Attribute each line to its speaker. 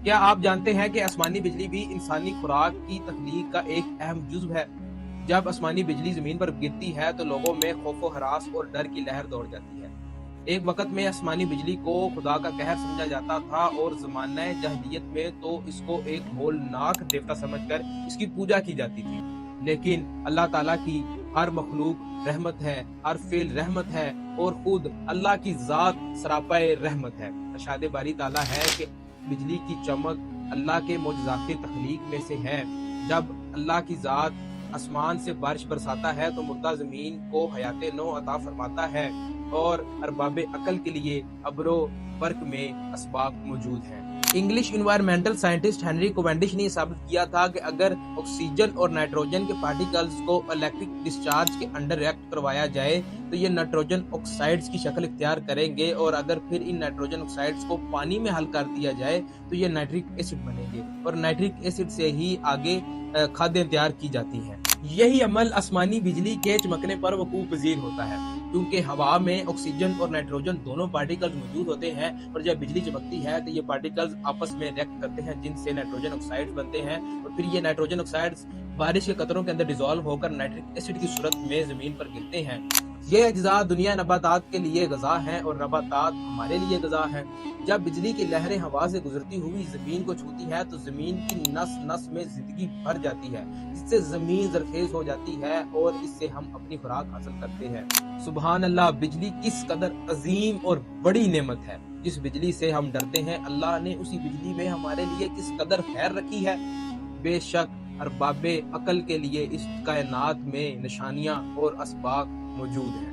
Speaker 1: کیا آپ جانتے ہیں کہ آسمانی بجلی بھی انسانی خوراک کی تخلیق کا ایک اہم جزو ہے؟ جب آسمانی بجلی زمین پر گرتی ہے تو لوگوں میں خوف و ہراس اور ڈر کی لہر دوڑ جاتی ہے۔ ایک وقت میں آسمانی بجلی کو خدا کا قہر سمجھا جاتا تھا اور زمانہ جاہلیت میں تو اس کو ایک ہولناک دیوتا سمجھ کر اس کی پوجا کی جاتی تھی۔ لیکن اللہ تعالیٰ کی ہر مخلوق رحمت ہے، ہر فعل رحمت ہے اور خود اللہ کی ذات سراپائے رحمت ہے۔ ارشاد باری تعالیٰ ہے کہ بجلی کی چمک اللہ کے معجزات تخلیق میں سے ہے۔ جب اللہ کی ذات آسمان سے بارش برساتا ہے تو مردہ زمین کو حیات نو عطا فرماتا ہے اور ارباب عقل کے لیے ابر و برق میں اسباب موجود ہیں۔ انگلش انوائرمنٹل سائنٹسٹ ہنری کوینڈش نے ثابت کیا تھا کہ اگر آکسیجن اور نائٹروجن کے پارٹیکلز کو الیکٹرک ڈسچارج کے انڈر ریئیکٹ کروایا جائے تو یہ نائٹروجن آکسائڈز کی شکل اختیار کریں گے، اور اگر پھر ان نائٹروجن آکسائڈز کو پانی میں حل کر دیا جائے تو یہ نائٹرک ایسڈ بنیں گے، اور نائٹرک ایسڈ سے ہی آگے کھادیں تیار کی جاتی ہیں۔ یہی عمل آسمانی بجلی کے چمکنے پر وقوع پذیر ہوتا ہے، کیونکہ ہوا میں آکسیجن اور نائٹروجن دونوں پارٹیکلز موجود ہوتے ہیں، اور جب بجلی چمکتی ہے تو یہ پارٹیکلز آپس میں ریئیکٹ کرتے ہیں جن سے نائٹروجن آکسائڈز بنتے ہیں، اور پھر یہ نائٹروجن آکسائڈز بارش کے قطروں کے اندر ڈیزالو ہو کر نائٹرک ایسڈ کی صورت میں زمین پر گرتے ہیں۔ یہ اجزاء دنیا نباتات کے لیے غذا ہیں اور نباتات ہمارے لیے غذا ہیں۔ جب بجلی کی لہریں ہوا سے گزرتی ہوئی زمین کو چھوتی ہے تو زمین کی نس نس میں زندگی بھر جاتی ہے، جس سے زمین زرخیز ہو جاتی ہے اور اس سے ہم اپنی خوراک حاصل کرتے ہیں۔ سبحان اللہ، بجلی کس قدر عظیم اور بڑی نعمت ہے۔ جس بجلی سے ہم ڈرتے ہیں، اللہ نے اسی بجلی میں ہمارے لیے کس قدر خیر رکھی ہے۔ بے شک ارباب عقل کے لیے اس کائنات میں نشانیاں اور اسباق موجود ہیں۔